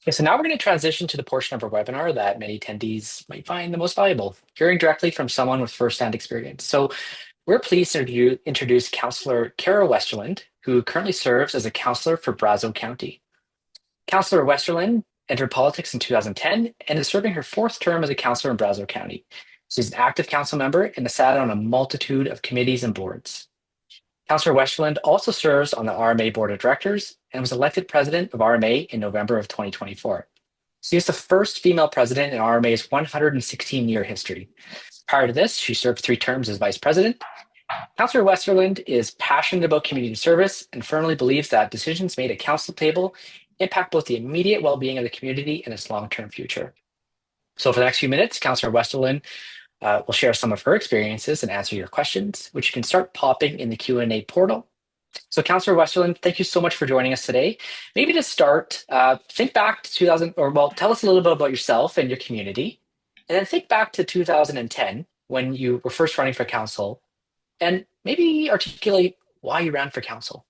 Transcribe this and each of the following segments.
Okay, so now we're going to transition to the portion of our webinar that many attendees might find the most valuable, hearing directly from someone with firsthand experience. So we're pleased to introduce Councillor Kara Westerlund, who currently serves as a councillor for Brazeau County. Councillor Westerlund entered politics in 2010 and is serving her fourth term as a councillor in Brazeau County. She's an active council member and has sat on a multitude of committees and boards. Councillor Westerlund also serves on the RMA Board of Directors and was elected president of RMA in November of 2024. She is the first female president in RMA's 116-year history. Prior to this, she served 3 terms as vice president. Councillor Westerlund is passionate about community service and firmly believes that decisions made at council table impact both the immediate well-being of the community and its long-term future. So for the next few minutes, Councillor Westerlund will share some of her experiences and answer your questions, which you can start popping in the Q&A portal. So Councillor Westerlund, thank you so much for joining us today. Maybe to start, think back to 2000, or well, tell us a little bit about yourself and your community, and then think back to 2010 when you were first running for council, and maybe articulate why you ran for council.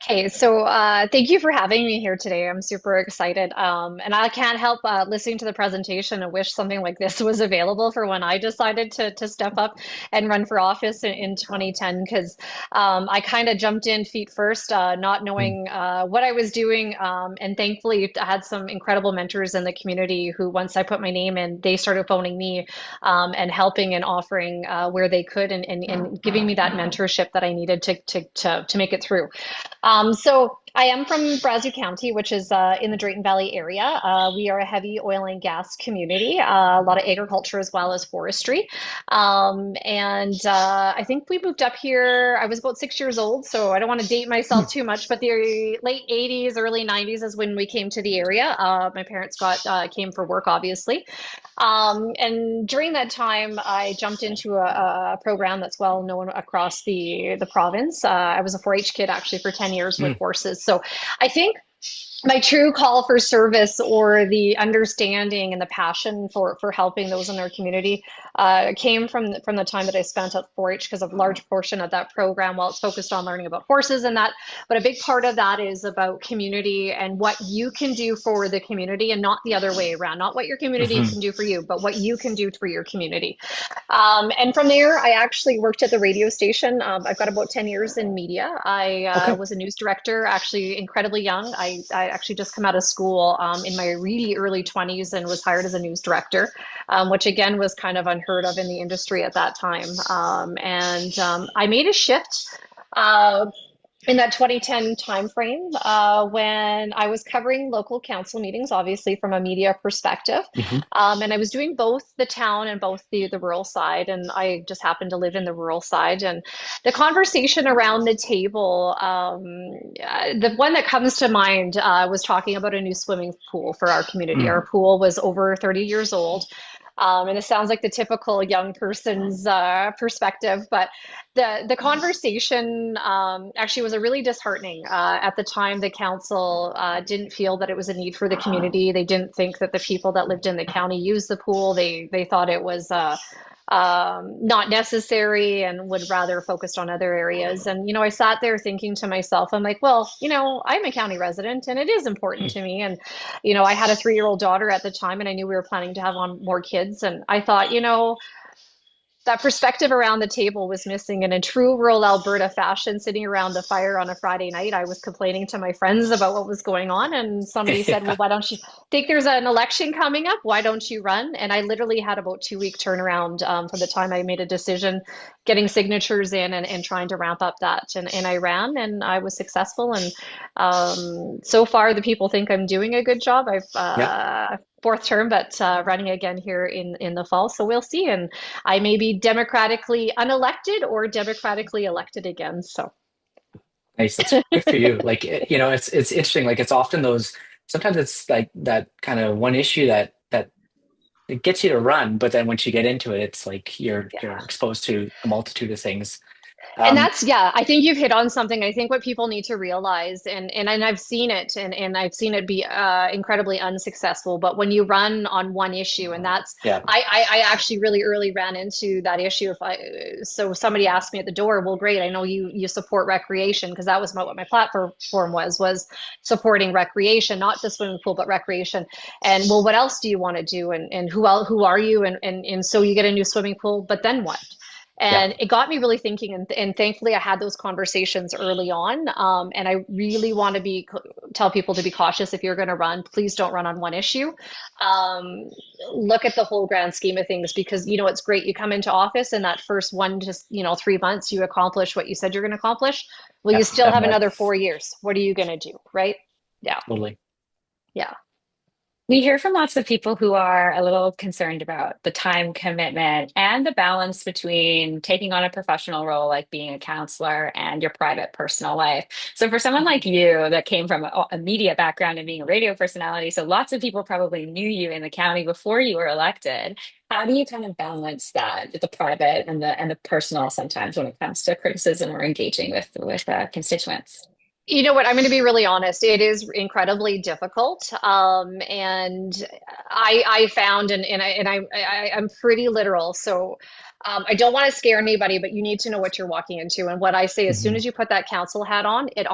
Okay, so thank you for having me here today. I'm super excited. And I can't help listening to the presentation and wish something like this was available for when I decided to step up and run for office in 2010, because I kind of jumped in feet first, not Mm. knowing what I was doing. And thankfully, I had some incredible mentors in the community who, once I put my name in, they started phoning me and helping and offering where they could and giving me that mentorship that I needed to make it through. So I am from Brazeau County, which is in the Drayton Valley area. We are a heavy oil and gas community, a lot of agriculture as well as forestry. And I think we moved up here, I was about 6 years old, so I don't want to date myself too much, but the late 80s, early 90s is when we came to the area. My parents came for work, obviously. And during that time, I jumped into a program that's well known across the province. I was a 4-H kid actually for 10 years with Mm. horses. So I think my true call for service, or the understanding and the passion for helping those in our community, came from the time that I spent at 4-H, because a large portion of that program, while it's focused on learning about horses and that, but a big part of that is about community and what you can do for the community, and not the other way around, not what your community Hmm. can do for you, but what you can do for your community. And from there, I actually worked at the radio station. I've got about 10 years in media. I Okay. was a news director, actually incredibly young. I actually just come out of school in my really early 20s and was hired as a news director, which again was kind of unheard of in the industry at that time. And I made a shift. Uh, in that 2010 timeframe, when I was covering local council meetings, obviously from a media perspective. Hmm. And I was doing both the town and both the rural side. And I just happened to live in the rural side. And the conversation around the table, the one that comes to mind was talking about a new swimming pool for our community. Mm. Our pool was over 30 years old. And it sounds like the typical young person's perspective, but the conversation actually was a really disheartening. At the time, the council didn't feel that it was a need for the community. They didn't think that the people that lived in the county used the pool. They thought it was not necessary and would rather focus on other areas. And, I sat there thinking to myself, I'm like, well, I'm a county resident and it is important Mm. to me. And, I had a 3-year-old daughter at the time, and I knew we were planning to have on more kids. And I thought, that perspective around the table was missing. And in true rural Alberta fashion, sitting around the fire on a Friday night, I was complaining to my friends about what was going on. And somebody said, well, Yeah. why don't you think there's an election coming up? Why don't you run? And I literally had about 2-week turnaround from the time I made a decision, getting signatures in and trying to ramp up that. And I ran and I was successful. And so far, the people think I'm doing a good job. I've Yeah. fourth term, but running again here in the fall. So we'll see. And I may be democratically unelected or democratically elected again. So Nice. That's good for you. Like, it's interesting. Like, it's often those. Sometimes it's like that kind of one issue that it gets you to run, but then once you get into it, it's like you're yeah, exposed to a multitude of things. And Um, that's, yeah, I think you've hit on something. I think what people need to realize, and I've seen it, and I've seen it be incredibly unsuccessful. But when you run on one issue, and that's, yeah, I actually really early ran into that issue. So somebody asked me at the door, well, great, I know you support recreation, because that was what my platform was supporting recreation, not the swimming pool, but recreation. And well, what else do you want to do? And who are you? And so you get a new swimming pool, but then what? yeah, And it got me really thinking, and thankfully I had those conversations early on. And I really want to tell people to be cautious. If you're going to run, please don't run on one issue. Um, Look at the whole grand scheme of things, because it's great. You come into office, and that first 1 to 3 months, you accomplish what you said you're going to accomplish. Well, yeah, you still and have more. another 4 years. What are you going to do? Right? Yeah. Totally. Yeah. We hear from lots of people who are a little concerned about the time commitment and the balance between taking on a professional role like being a counselor and your private personal life. So, for someone like you that came from a media background and being a radio personality, so lots of people probably knew you in the county before you were elected. How do you kind of balance that, the private and the personal sometimes when it comes to criticism or engaging with constituents? You know what? I'm going to be really honest. It is incredibly difficult, and I found, I'm pretty literal. So I don't want to scare anybody, but you need to know what you're walking into. And what I say, as soon Hmm. as you put that council hat on, it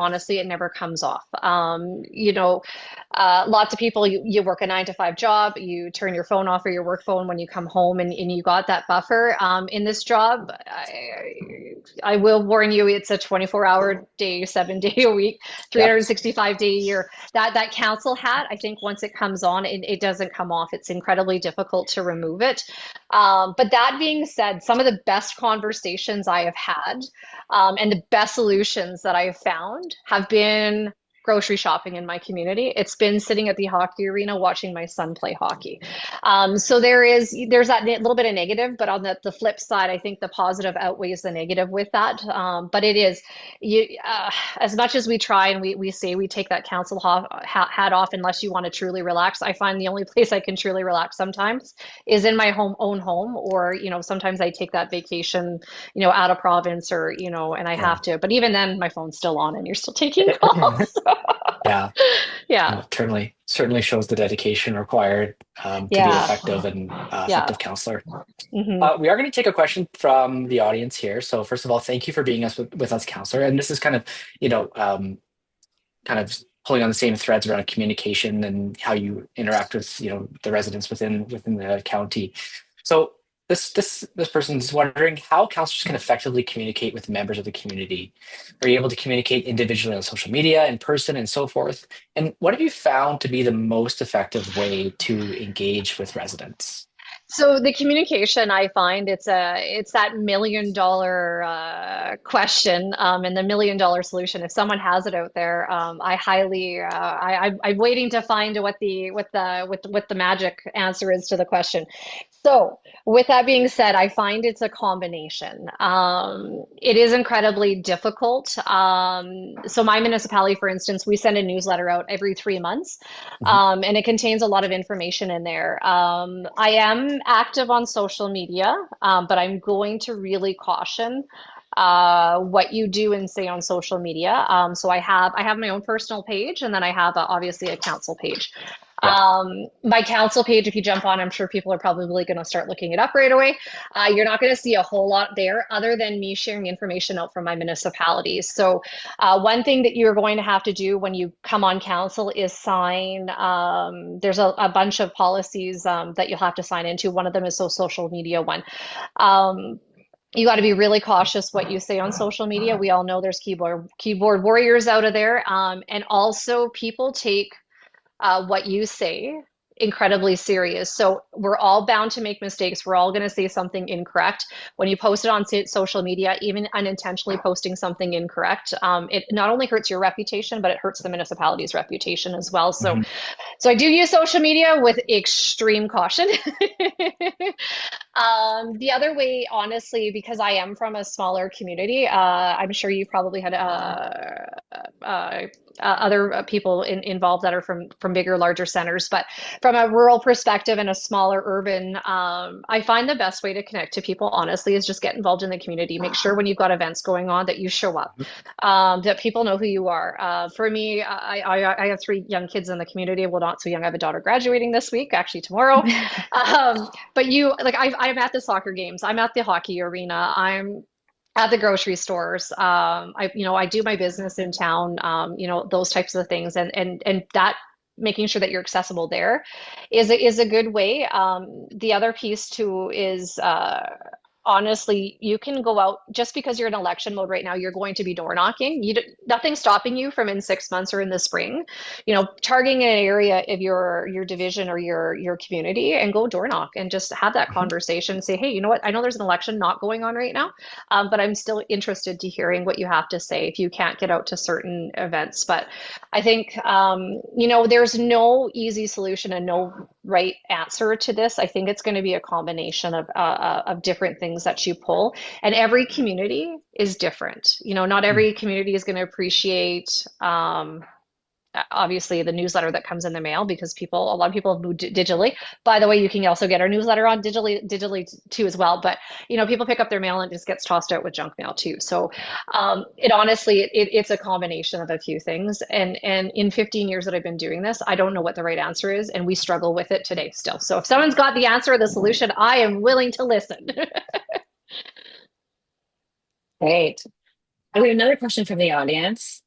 never comes off. Lots of people, you work a 9 to 5 job, you turn your phone off or your work phone when you come home, and you got that buffer. In this job, I will warn you, it's a 24-hour day, 7 day a week, Yeah. 365-day a year. That council hat, I think once it comes on, it doesn't come off. It's incredibly difficult to remove it. But that being said, some of the best conversations I have had, and the best solutions that I have found, have been grocery shopping in my community. It's been sitting at the hockey arena watching my son play hockey. So there's that little bit of negative, but on the flip side, I think the positive outweighs the negative with that. But it is, as much as we try, and we say we take that council hat off unless you want to truly relax. I find the only place I can truly relax sometimes is in my own home, or sometimes I take that vacation, out of province, or and I Yeah. have to. But even then, my phone's still on, and you're still taking calls. Yeah. Yeah, No, certainly shows the dedication required to be an yeah, effective yeah. counselor. Hmm. We are going to take a question from the audience here. So first of all, thank you for being with us, counselor. And this is kind of, you know, kind of pulling on the same threads around communication and how you interact with, the residents within the county. So this person's wondering how counselors can effectively communicate with members of the community. Are you able to communicate individually on social media, in person, and so forth? And what have you found to be the most effective way to engage with residents? So the communication, I find it's that $1 million question, and the $1 million solution. If someone has it out there, I highly I'm waiting to find what the magic answer is to the question. So with that being said, I find it's a combination. It is incredibly difficult. So my municipality, for instance, we send a newsletter out every 3 months, Mhm. and it contains a lot of information in there. I am active on social media, but I'm going to really caution what you do and say on social media. So I have my own personal page, and then I have obviously a council page. Yeah. My council page, if you jump on, I'm sure people are probably going to start looking it up right away. You're not going to see a whole lot there other than me sharing information out from my municipalities. So one thing that you're going to have to do when you come on council is sign. There's a bunch of policies that you'll have to sign into. One of them is social media one. Um, you got to be really cautious what you say on social media. We all know there's keyboard warriors out of there, and also people take what you say incredibly serious. So we're all bound to make mistakes. We're all going to say something incorrect. When you post it on social media, even unintentionally posting something incorrect, it not only hurts your reputation, but it hurts the municipality's reputation as well. So, Mhm. so I do use social media with extreme caution. The other way, honestly, because I am from a smaller community, I'm sure you probably had other people involved that are from bigger, larger centers. But from a rural perspective and a smaller urban, I find the best way to connect to people, honestly, is just get involved in the community. Make sure when you've got events going on that you show up, that people know who you are. For me, I have three young kids in the community. Well, not so young. I have a daughter graduating this week, actually tomorrow. But I'm at the soccer games. I'm at the hockey arena. I'm at the grocery stores. I do my business in town, those types of things. And that making sure that you're accessible there is a good way. The other piece too is, honestly, you can go out just because you're in election mode right now. You're going to be door knocking. Nothing's stopping you from in 6 months or in the spring, targeting an area of your division or your community and go door knock and just have that conversation. Say, hey, you know what? I know there's an election not going on right now, but I'm still interested to hearing what you have to say if you can't get out to certain events. But I think, there's no easy solution and no right answer to this. I think it's going to be a combination of different things that you pull, and every community is different. Not every community is going to appreciate obviously the newsletter that comes in the mail, because a lot of people have moved digitally. By the way, you can also get our newsletter on digitally too as well. But people pick up their mail and it just gets tossed out with junk mail too. So it's a combination of a few things. And in 15 years that I've been doing this, I don't know what the right answer is, and we struggle with it today still. So if someone's got the answer or the solution, I am willing to listen. Great. And we have another question from the audience.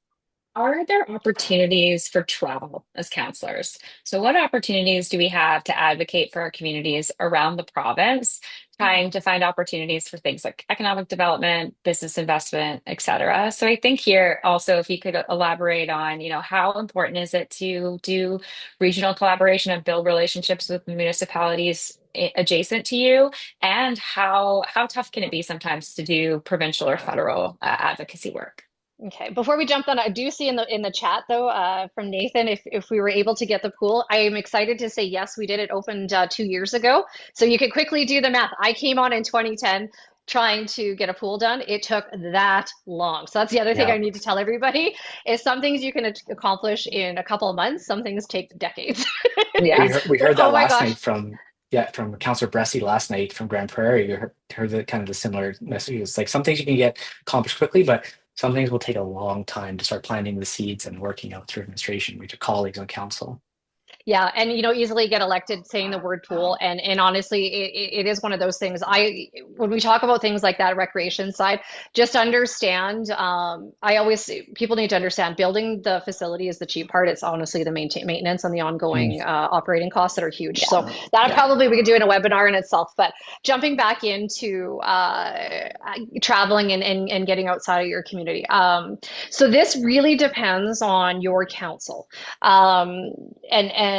Are there opportunities for travel as counselors? So, what opportunities do we have to advocate for our communities around the province, trying to find opportunities for things like economic development, business investment, et cetera? So, I think here also, if you could elaborate on, how important is it to do regional collaboration and build relationships with municipalities adjacent to you, and how tough can it be sometimes to do provincial or federal advocacy work? Okay, before we jump on, I do see in the chat though, from Nathan, if we were able to get the pool. I am excited to say yes, we did. It opened 2 years ago, so you could quickly do the math. I came on in 2010 trying to get a pool done. It took that long. So that's the other thing Yeah. I need to tell everybody is some things you can accomplish in a couple of months. Some things take decades. Yeah. We heard that Oh my last gosh. night from Councillor Bressie last night from Grand Prairie. We heard the kind of the similar messages. Like some things you can get accomplished quickly, but some things will take a long time to start planting the seeds and working out through administration with your colleagues on council. Yeah, and easily get elected saying the word pool, and honestly, it is one of those things. When we talk about things like that recreation side, just understand. People need to understand building the facility is the cheap part. It's honestly the maintenance and the ongoing operating costs that are huge. So that probably we could do in a webinar in itself. But jumping back into traveling and getting outside of your community. So this really depends on your council.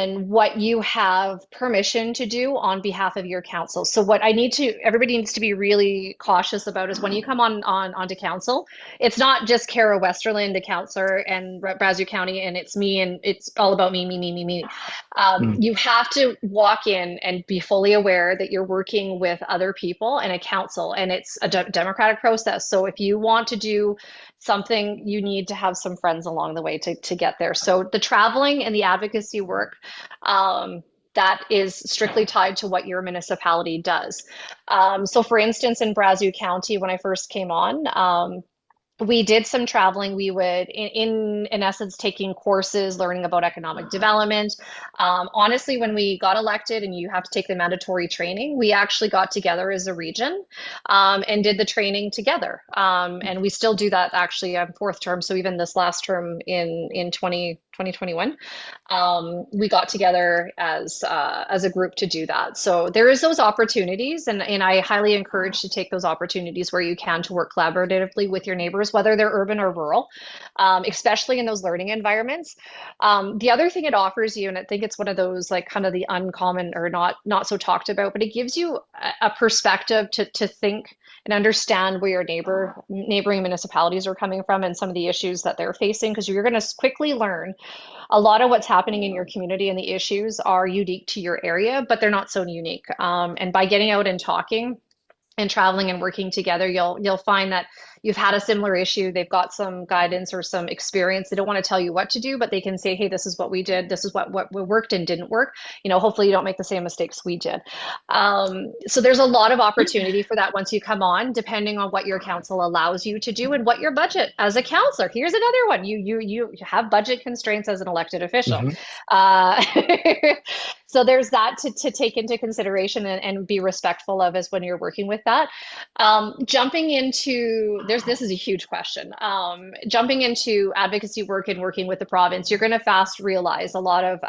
And what you have permission to do on behalf of your council. So what everybody needs to be really cautious about is when you come onto council, it's not just Kara Westerlund, the councillor, and Brazeau County, and it's me, and it's all about me, me, me, me, me. You have to walk in and be fully aware that you're working with other people and a council, and it's a democratic process. So if you want to do something, you need to have some friends along the way to get there. So the traveling and the advocacy work, that is strictly tied to what your municipality does. So for instance, in Brazeau County, when I first came on, we did some traveling. We would, in essence, taking courses, learning about economic development. Honestly, when we got elected and you have to take the mandatory training, we actually got together as a region and did the training together. And we still do that actually on fourth term. So even this last term in 2021, we got together as a group to do that. So there is those opportunities, and I highly encourage to take those opportunities where you can to work collaboratively with your neighbors, whether they're urban or rural, especially in those learning environments. The other thing it offers you, and I think it's one of those like kind of the uncommon or not so talked about, but it gives you a perspective to think and understand where your neighboring municipalities are coming from and some of the issues that they're facing, because you're going to quickly learn a lot of what's happening in your community, and the issues are unique to your area, but they're not so unique. And by getting out and talking, and traveling and working together, you'll find that you've had a similar issue. They've got some guidance or some experience. They don't want to tell you what to do, but they can say, "Hey, this is what we did. This is what worked and didn't work. Hopefully you don't make the same mistakes we did." So there's a lot of opportunity for that once you come on, depending on what your council allows you to do and what your budget as a councillor. Here's another one. You have budget constraints as an elected official. Hmm. Uh, so there's that to take into consideration and be respectful of as when you're working with that. Jumping into this is a huge question. Jumping into advocacy work and working with the province, you're going to fast realize a lot of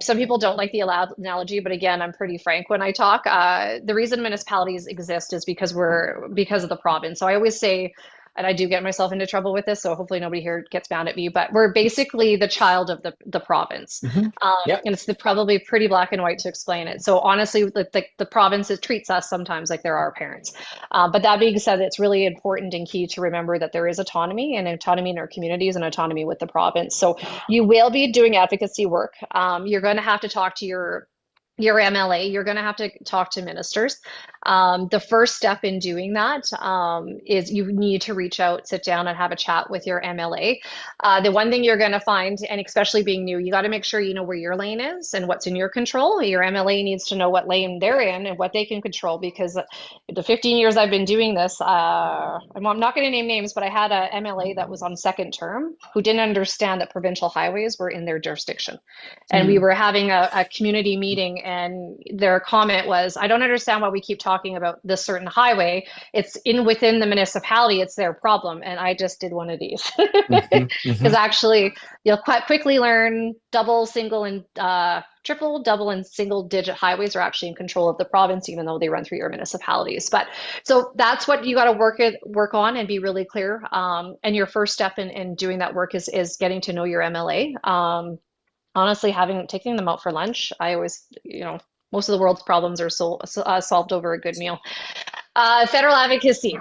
some people don't like the analogy, but again, I'm pretty frank when I talk. The reason municipalities exist is because of the province. So I always say, and I do get myself into trouble with this, so hopefully nobody here gets mad at me, but we're basically the child of the province. Hmm. Yep. And it's probably pretty black and white to explain it. So honestly, the province, it treats us sometimes like they're our parents. But that being said, it's really important and key to remember that there is autonomy in our communities and autonomy with the province. So you will be doing advocacy work. You're going to have to talk to your MLA, you're going to have to talk to ministers. The first step in doing that is you need to reach out, sit down, and have a chat with your MLA. The one thing you're going to find, and especially being new, you got to make sure you know where your lane is and what's in your control. Your MLA needs to know what lane they're in and what they can control, because the 15 years I've been doing this, I'm not going to name names, but I had a MLA that was on second term who didn't understand that provincial highways were in their jurisdiction. And we were having a community meeting, and their comment was, "I don't understand why we keep talking about this certain highway. It's within the municipality. It's their problem." And I just did one of these Hmm. because Hmm. actually you'll quite quickly learn double, single, and triple, double, and single digit highways are actually in control of the province, even though they run through your municipalities. But so that's what you got to work on and be really clear. And your first step in doing that work is getting to know your MLA. Honestly, taking them out for lunch, I always, most of the world's problems are solved over a good meal. Federal advocacy.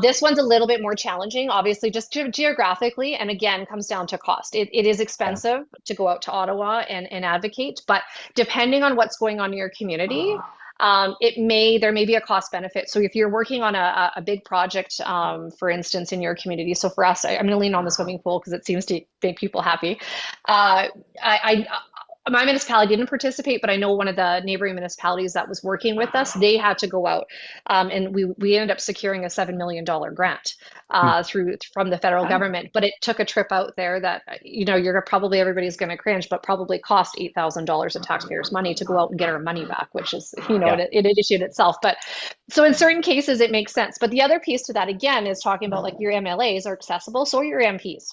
This one's a little bit more challenging, obviously, just geographically, and again, comes down to cost. It is Yeah. expensive to go out to Ottawa and advocate, but depending on what's going on in your community, there may be a cost benefit. So if you're working on a big project, for instance, in your community, so for us, I'm going to lean on the swimming pool because it seems to make people happy. I My municipality didn't participate, but I know one of the neighboring municipalities that was working with us, they had to go out, and we ended up securing a $7 million grant from the federal government. But it took a trip out there that everybody's going to cringe, but probably cost $8,000 of taxpayers' money to go out and get our money back, which is Yeah. an issue in itself. But so in certain cases, it makes sense. But the other piece to that again is talking about like your MLAs are accessible, so are your MPs.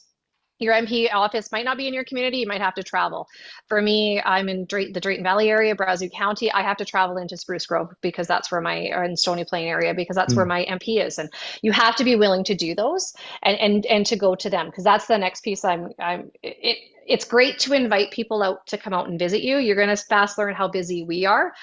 Your MP office might not be in your community. You might have to travel. For me, I'm in the Drayton Valley area, Brazeau County. I have to travel into Spruce Grove because or in Stony Plain area, because that's where Mm. my MP is. And you have to be willing to do those and to go to them, because that's the next piece. It's great to invite people out to come out and visit you. You're going to fast learn how busy we are.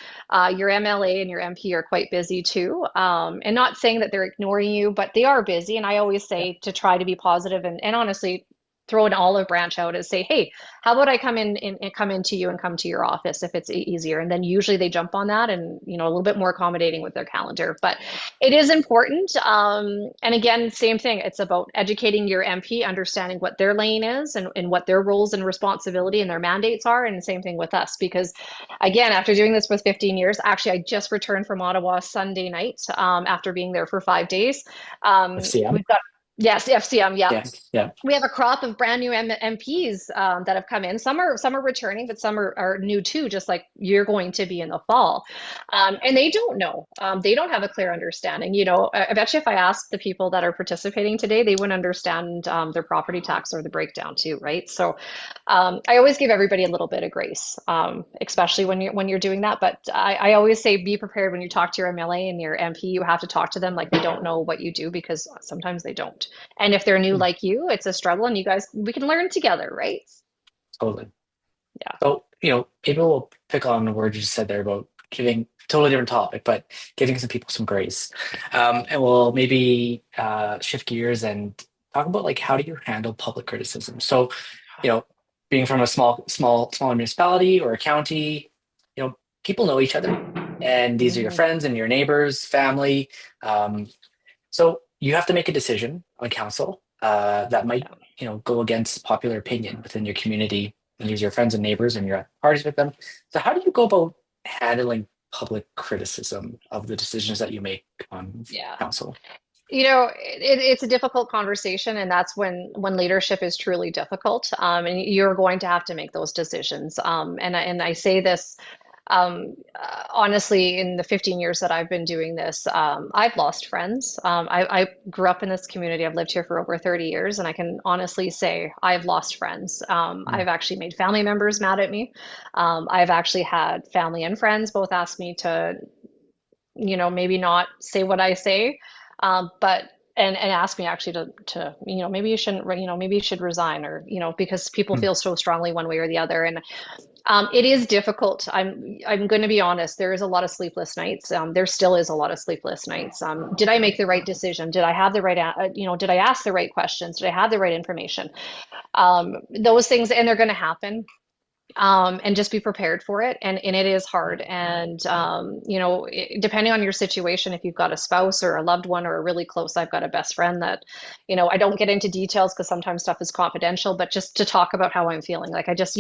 Your MLA and your MP are quite busy too. And not saying that they're ignoring you, but they are busy. And I always Yeah. say to try to be positive and honestly throw an olive branch out and say, "Hey, how about I come in and come into you and come to your office if it's easier?" And then usually they jump on that and, a little bit more accommodating with their calendar. But it is important. And again, same thing. It's about educating your MP, understanding what their lane is and what their roles and responsibility and their mandates are. And same thing with us, because again, after doing this for 15 years, actually, I just returned from Ottawa Sunday night after being there for 5 days. FCM. We've got, yes, FCM, yeah, Yeah. Yeah. we have a crop of brand new MPs that have come in. Some are returning, but some are new too, just like you're going to be in the fall. And they don't know. They don't have a clear understanding. I bet you if I asked the people that are participating today, they wouldn't understand their property tax or the breakdown too, right? So I always give everybody a little bit of grace, especially when you're doing that. But I always say be prepared when you talk to your MLA and your MP. You have to talk to them like they don't know what you do, because sometimes they don't. And if they're new Mm. like you, it's a struggle, and we can learn together, right? Totally. Yeah. So, maybe we'll pick on the word you just said there about giving totally different topic, but giving some people some grace. And we'll maybe shift gears and talk about like how do you handle public criticism? So, you know, being from a smaller municipality or a county, people know each other. And these are your Mhm. friends and your neighbors, family. Um, so you have to make a decision on council that might, go against popular opinion within your community. And these are your friends and neighbors, and you're at parties with them. So how do you go about handling public criticism of the decisions that you make on Yeah. council? It's a difficult conversation, and that's when leadership is truly difficult. And you're going to have to make those decisions. And I say this honestly, in the 15 years that I've been doing this, I've lost friends. I grew up in this community. I've lived here for over 30 years, and I can honestly say I've lost friends. Mm, I've actually made family members mad at me. I've actually had family and friends both ask me to, maybe not say what I say, but and ask me actually to maybe you shouldn't, maybe you should resign, or because people mm, feel so strongly one way or the other. And it is difficult. I'm going to be honest. There is a lot of sleepless nights. There still is a lot of sleepless nights. Did I make the right decision? Did I have the right, did I ask the right questions? Did I have the right information? Those things, and they're going to happen. And just be prepared for it. And it is hard. And, depending on your situation, if you've got a spouse or a loved one or a really close, I've got a best friend that, I don't get into details because sometimes stuff is confidential, but just to talk about how I'm feeling. Like I just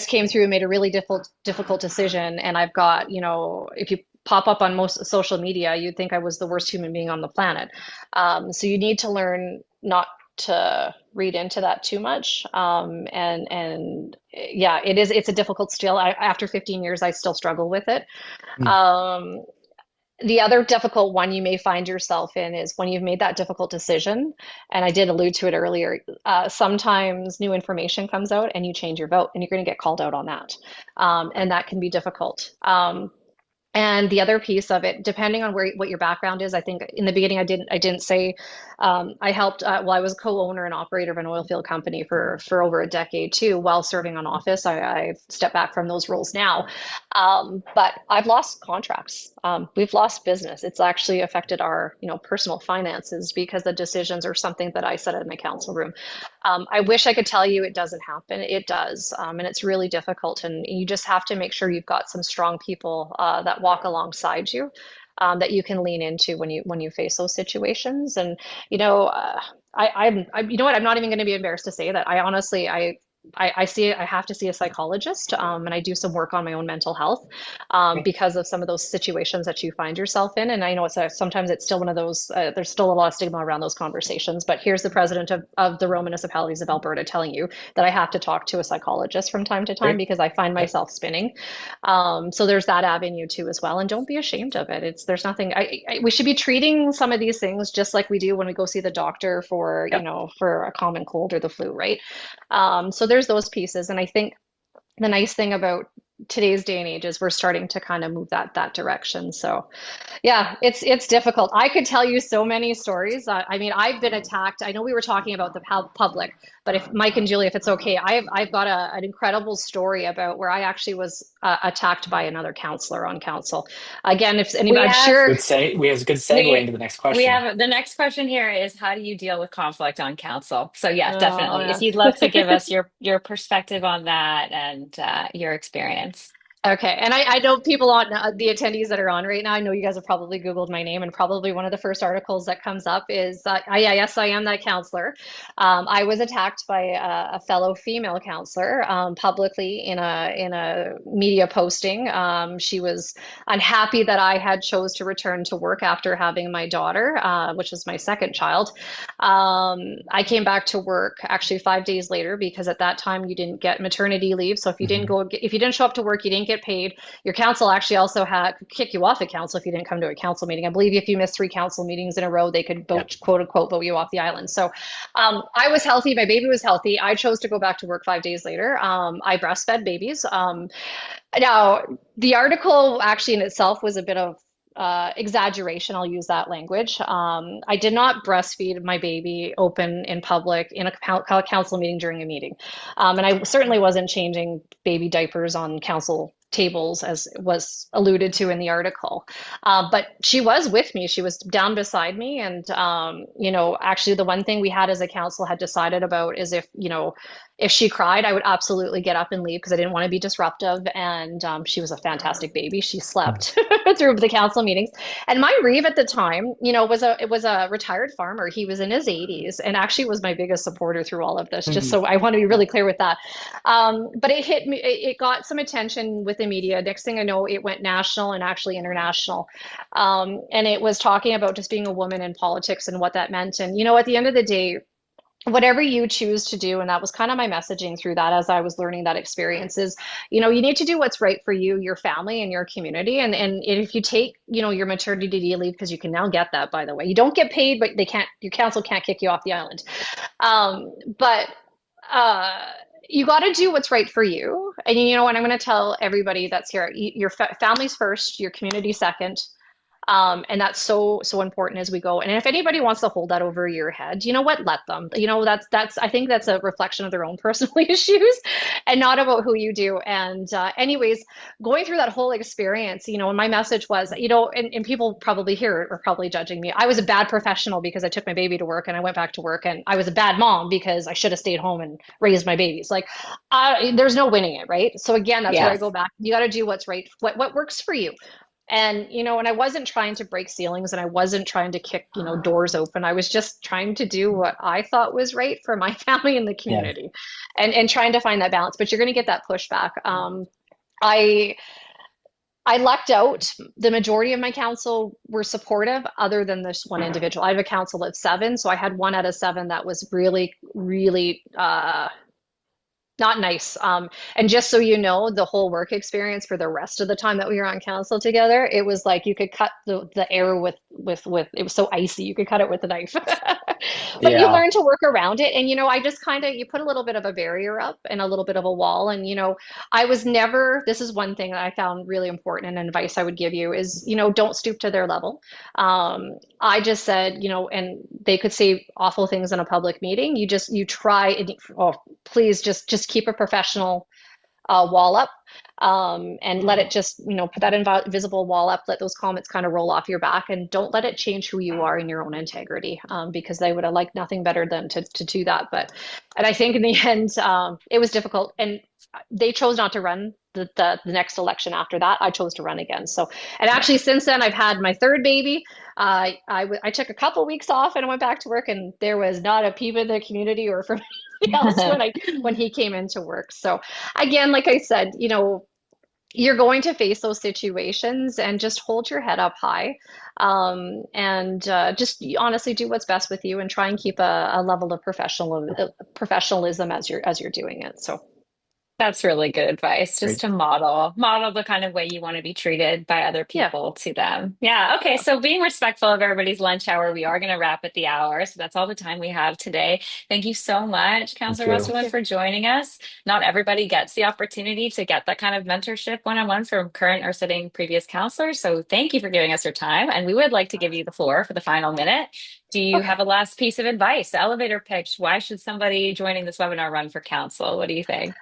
came through and made a really difficult decision. And I've got, if you pop up on most social media, you'd think I was the worst human being on the planet. So you need to learn not to read into that too much. And yeah, it's a difficult still. After 15 years, I still struggle with it. mm. Um, the other difficult one you may find yourself in is when you've made that difficult decision, and I did allude to it earlier, sometimes new information comes out and you change your vote and you're going to get called out on that. And that can be difficult. And the other piece of it, depending on what your background is, I think in the beginning I didn't say I helped. Well, I was a co-owner and operator of an oil field company for over a decade too, while serving on office. I've stepped back from those roles now, but I've lost contracts. We've lost business. It's actually affected our personal finances because the decisions are something that I said in the council room. I wish I could tell you it doesn't happen. It does, and it's really difficult. And you just have to make sure you've got some strong people that walk alongside you, that you can lean into when you face those situations. And you know what? I'm not even going to be embarrassed to say that. I honestly, I see it. I have to see a psychologist, and I do some work on my own mental health, because of some of those situations that you find yourself in. And I know sometimes it's still one of those. There's still a lot of stigma around those conversations. But here's the president of the Rural Municipalities of Alberta telling you that I have to talk to a psychologist from time to time Great. because I find Yep. myself spinning. So there's that avenue too as well. And don't be ashamed of it. There's nothing. We should be treating some of these things just like we do when we go see the doctor for Yep. for a common cold or the flu, right? So there's those pieces, and I think the nice thing about today's day and age is we're starting to kind of move that direction. So yeah, it's difficult. I could tell you so many stories. I mean, I've been attacked. I know we were talking about the public, but if Mike and Julie, if it's okay, I've got an incredible story about where I actually was attacked by another councillor on council. Again, if We anybody, I'm have sure. We have a good segue we into the next we question. have the next question here is how do you deal with conflict on council? So yeah, definitely. If Oh, you'd love to give us your perspective on that and your experience. okay, and I know people on the attendees that are on right now. I know you guys have probably Googled my name, and probably one of the first articles that comes up is, yes, I am that counselor. I was attacked by a fellow female counselor publicly in a media posting. She was unhappy that I had chose to return to work after having my daughter, which was my second child. I came back to work actually 5 days later because at that time you didn't get maternity leave. So Mhm. if you didn't show up to work, you didn't get paid. Your council actually also had could kick you off the council if you didn't come to a council meeting. I believe if you missed 3 council meetings in a row, they could Yep. vote, quote unquote, vote you off the island. So I was healthy. My baby was healthy. I chose to go back to work 5 days later. I breastfed babies. Now, the article actually in itself was a bit of exaggeration. I'll use that language. I did not breastfeed my baby open in public in a council meeting during a meeting. And I certainly wasn't changing baby diapers on council tables as was alluded to in the article. But she was with me. She was down beside me. And, actually the one thing we had as a council had decided about is if she cried, I would absolutely get up and leave because I didn't want to be disruptive. And she was a fantastic baby. She slept through the council meetings. And my Reeve at the time, was a retired farmer. He was in his 80s and actually was my biggest supporter through all of this. Just Mhm. so I want to be really clear with that. But it hit me. It got some attention with the media. Next thing I know, it went national and actually international. And it was talking about just being a woman in politics and what that meant. And at the end of the day, whatever you choose to do, and that was kind of my messaging through that as I was learning that experience is, you need to do what's right for you, your family, and your community. And if you take, your maternity leave, because you can now get that, by the way, you don't get paid, but your council can't kick you off the island. But you got to do what's right for you. And what I'm going to tell everybody that's here, your family's first, your community second. And that's so, so important as we go. And if anybody wants to hold that over your head, you know what? Let them. I think that's a reflection of their own personal issues and not about who you do. And anyways, going through that whole experience, and my message was, and people probably here are probably judging me. I was a bad professional because I took my baby to work and I went back to work, and I was a bad mom because I should have stayed home and raised my babies. Like, there's no winning it, right? So again, that's where I Yeah. go back. You got to do what's right, what works for you. And I wasn't trying to break ceilings, and I wasn't trying to kick, doors open. I was just trying to do what I thought was right for my family and the Yeah. community, and trying to find that balance. But you're going to get that pushback. I I lucked out. The majority of my council were supportive, other than this one individual. I have a council of seven, so I had one out of seven that was really, really not nice. And just so you know, the whole work experience for the rest of the time that we were on council together, it was like you could cut the air with it was so icy you could cut it with a knife. But you Yeah. learn to work around it. And I just kind of you put a little bit of a barrier up and a little bit of a wall. And I was never, this is one thing that I found really important, and advice I would give you is, don't stoop to their level. I just said, and they could say awful things in a public meeting. You try and, oh, please just keep a professional wall up, and let it just, put that invisible wall up, let those comments kind of roll off your back, and don't let it change who you are in your own integrity, because they would have liked nothing better than to do that. And I think in the end, it was difficult, and they chose not to run the next election after that. I chose to run again. So, and Yeah. actually since then I've had my third baby. I took a couple weeks off and I went back to work, and there was not a peep in the community or from anybody else when he came into work. So again, like I said, you're going to face those situations, and just hold your head up high, and just honestly do what's best with you, and try and keep a level of professionalism as you're doing it. So That's really good advice, just Great. to model the kind of way you want to be treated by other yeah, people to them. Yeah. Okay. yeah. So being respectful of everybody's lunch hour, we are going to wrap at the hour. So that's all the time we have today. Thank you so much, Thank Councillor you. Westerlund, for joining us. Not everybody gets the opportunity to get that kind of mentorship one-on-one from current or sitting previous counselors. So thank you for giving us your time. And we would like to give you the floor for the final minute. Do you have Okay. a last piece of advice? Elevator pitch. Why should somebody joining this webinar run for council? What do you think?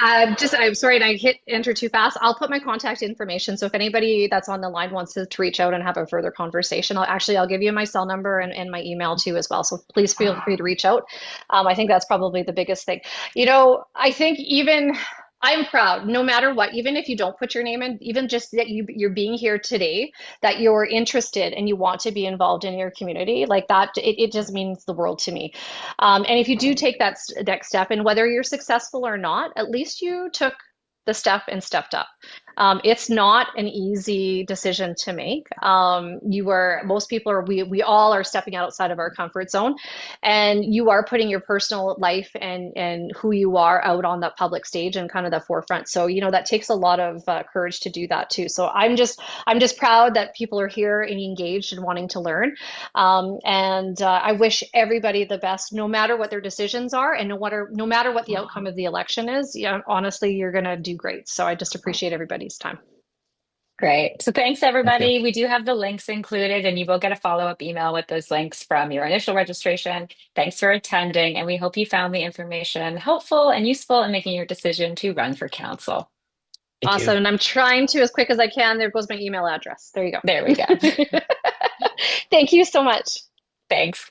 I'm sorry, and I hit enter too fast. I'll put my contact information. So if anybody that's on the line wants to reach out and have a further conversation, I'll give you my cell number and my email too as well. So please feel free to reach out. I think that's probably the biggest thing. I think even I'm proud, no matter what, even if you don't put your name in, even just that you're being here today, that you're interested and you want to be involved in your community, like that, it just means the world to me. And if you do take that next step, and whether you're successful or not, at least you took the step and stepped up. It's not an easy decision to make. Most people are, we all are stepping outside of our comfort zone, and you are putting your personal life and who you are out on the public stage and kind of the forefront. So, that takes a lot of courage to do that too. So I'm just proud that people are here and engaged and wanting to learn. And I wish everybody the best, no matter what their decisions are, and no matter what the outcome of the election is. Honestly, you're going to do great. So I just appreciate everybody's time. Great. So thanks, Thank you. everybody. We do have the links included, and you will get a follow-up email with those links from your initial registration. Thanks for attending, and we hope you found the information helpful and useful in making your decision to run for council. Thank you. Awesome. And I'm trying to, as quick as I can. There goes my email address. There you There we go. go. Thank you so much. Thanks.